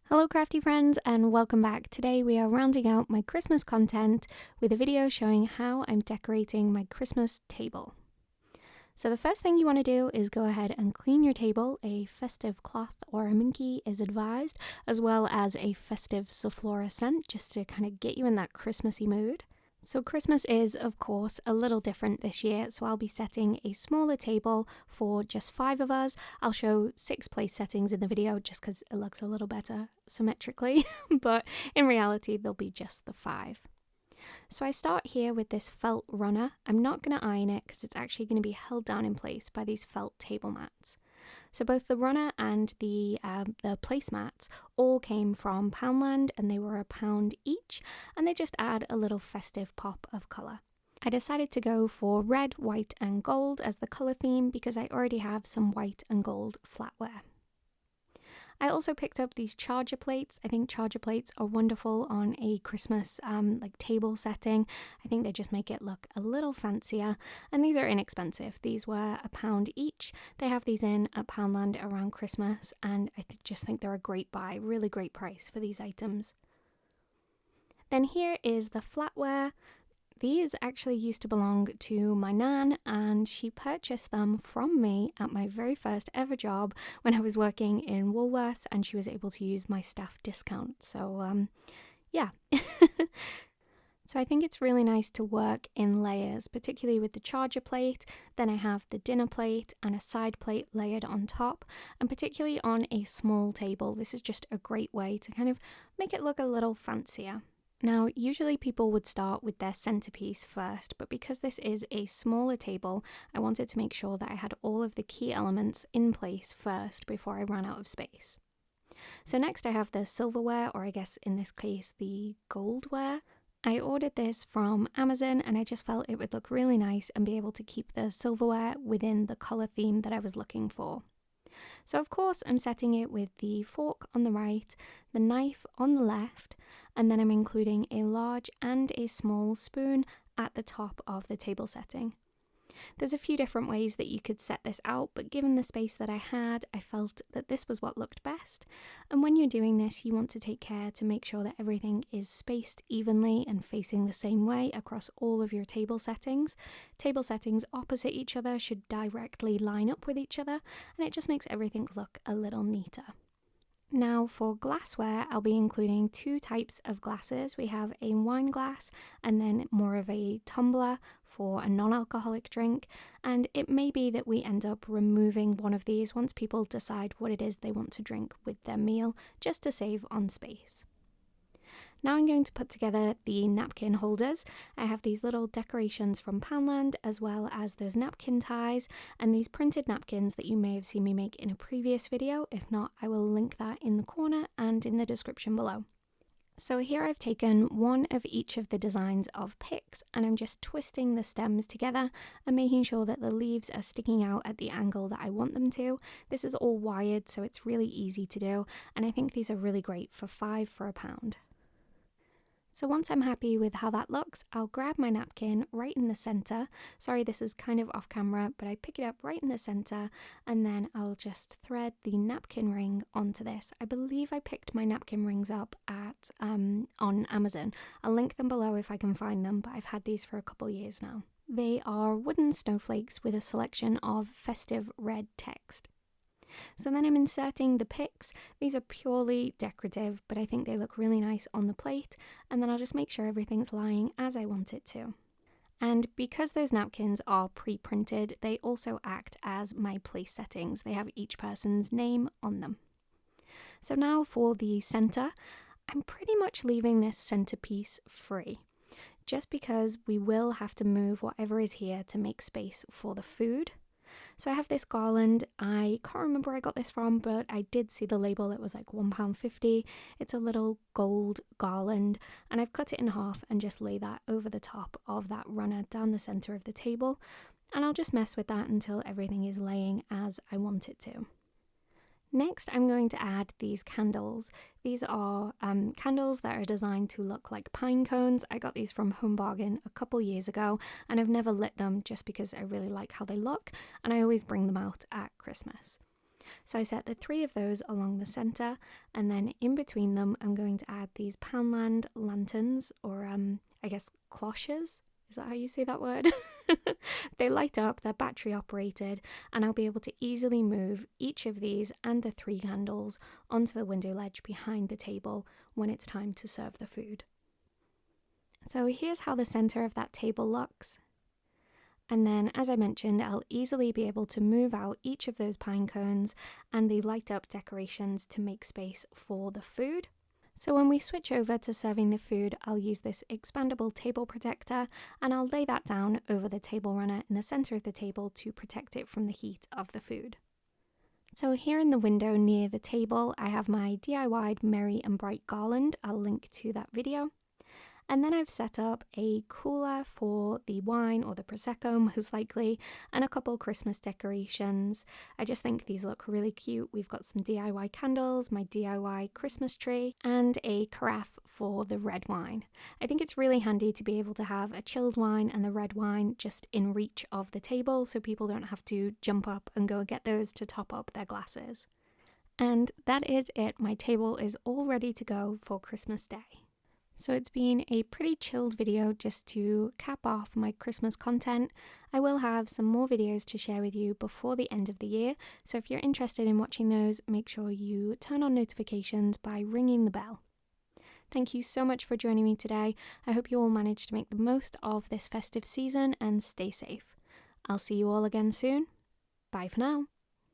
Hello crafty friends and welcome back. Today we are rounding out my Christmas content with a video showing how I'm decorating my Christmas table. So the first thing you want to do is go ahead and clean your table. A festive cloth or a minky is advised, as well as a festive Sephora scent just to kind of get you in that Christmassy mood. So Christmas is, of course, a little different this year, so I'll be setting a smaller table for just 5 of us. I'll show 6 place settings in the video just because it looks a little better symmetrically, but in reality there'll be just the 5. So I start here with this felt runner. I'm not going to iron it because it's actually going to be held down in place by these felt table mats. So both the runner and the placemats all came from Poundland and they were £1 each, and they just add a little festive pop of colour. I decided to go for red, white and gold as the colour theme because I already have some white and gold flatware. I also picked up these charger plates. I think charger plates are wonderful on a Christmas table setting. I think they just make it look a little fancier, and these are inexpensive. These were £1 each. They have these in at Poundland around Christmas, and I just think they're a great buy, really great price for these items. Then here is the flatware. These actually used to belong to my nan, and she purchased them from me at my very first ever job when I was working in Woolworths, and she was able to use my staff discount. So, yeah. So I think it's really nice to work in layers, particularly with the charger plate. Then I have the dinner plate and a side plate layered on top, and particularly on a small table, this is just a great way to kind of make it look a little fancier. Now, usually people would start with their centerpiece first, but because this is a smaller table, I wanted to make sure that I had all of the key elements in place first before I ran out of space. So next I have the silverware, or I guess in this case the goldware. I ordered this from Amazon and I just felt it would look really nice and be able to keep the silverware within the color theme that I was looking for. So of course I'm setting it with the fork on the right, the knife on the left, and then I'm including a large and a small spoon at the top of the table setting. There's a few different ways that you could set this out, but given the space that I had, I felt that this was what looked best. And when you're doing this, you want to take care to make sure that everything is spaced evenly and facing the same way across all of your table settings. Table settings opposite each other should directly line up with each other, and it just makes everything look a little neater. Now for glassware, I'll be including 2 types of glasses. We have a wine glass and then more of a tumbler for a non-alcoholic drink, and it may be that we end up removing one of these once people decide what it is they want to drink with their meal, just to save on space. Now I'm going to put together the napkin holders. I have these little decorations from Poundland, as well as those napkin ties and these printed napkins that you may have seen me make in a previous video. If not, I will link that in the corner and in the description below. So here I've taken one of each of the designs of picks and I'm just twisting the stems together and making sure that the leaves are sticking out at the angle that I want them to. This is all wired, so it's really easy to do, and I think these are really great for 5 for £1. So once I'm happy with how that looks, I'll grab my napkin right in the center. Sorry, this is kind of off camera, but I pick it up right in the center and then I'll just thread the napkin ring onto this. I believe I picked my napkin rings up at on Amazon. I'll link them below if I can find them, but I've had these for a couple years now. They are wooden snowflakes with a selection of festive red text. So then I'm inserting the picks. These are purely decorative, but I think they look really nice on the plate, and then I'll just make sure everything's lying as I want it to. And because those napkins are pre-printed, they also act as my place settings. They have each person's name on them. So now for the center, I'm pretty much leaving this centerpiece free, just because we will have to move whatever is here to make space for the food. So I have this garland. I can't remember where I got this from, but I did see the label. It was like £1.50. It's a little gold garland, and I've cut it in half and just lay that over the top of that runner down the center of the table, and I'll just mess with that until everything is laying as I want it to. Next, I'm going to add these candles. These are candles that are designed to look like pine cones. I got these from Home Bargain a couple years ago, and I've never lit them just because I really like how they look, and I always bring them out at Christmas. So I set the 3 of those along the centre, and then in between them I'm going to add these Poundland lanterns, or I guess cloches. Is that how you say that word? They light up, they're battery operated, and I'll be able to easily move each of these and the 3 candles onto the window ledge behind the table when it's time to serve the food. So here's how the centre of that table looks. And then, as I mentioned, I'll easily be able to move out each of those pine cones and the light up decorations to make space for the food. So when we switch over to serving the food, I'll use this expandable table protector, and I'll lay that down over the table runner in the center of the table to protect it from the heat of the food. So here in the window near the table, I have my DIY'd Merry and Bright garland. I'll link to that video. And then I've set up a cooler for the wine, or the Prosecco most likely, and a couple Christmas decorations. I just think these look really cute. We've got some DIY candles, my DIY Christmas tree, and a carafe for the red wine. I think it's really handy to be able to have a chilled wine and the red wine just in reach of the table, so people don't have to jump up and go get those to top up their glasses. And that is it. My table is all ready to go for Christmas Day. So it's been a pretty chilled video just to cap off my Christmas content. I will have some more videos to share with you before the end of the year, so if you're interested in watching those, make sure you turn on notifications by ringing the bell. Thank you so much for joining me today. I hope you all manage to make the most of this festive season and stay safe. I'll see you all again soon. Bye for now.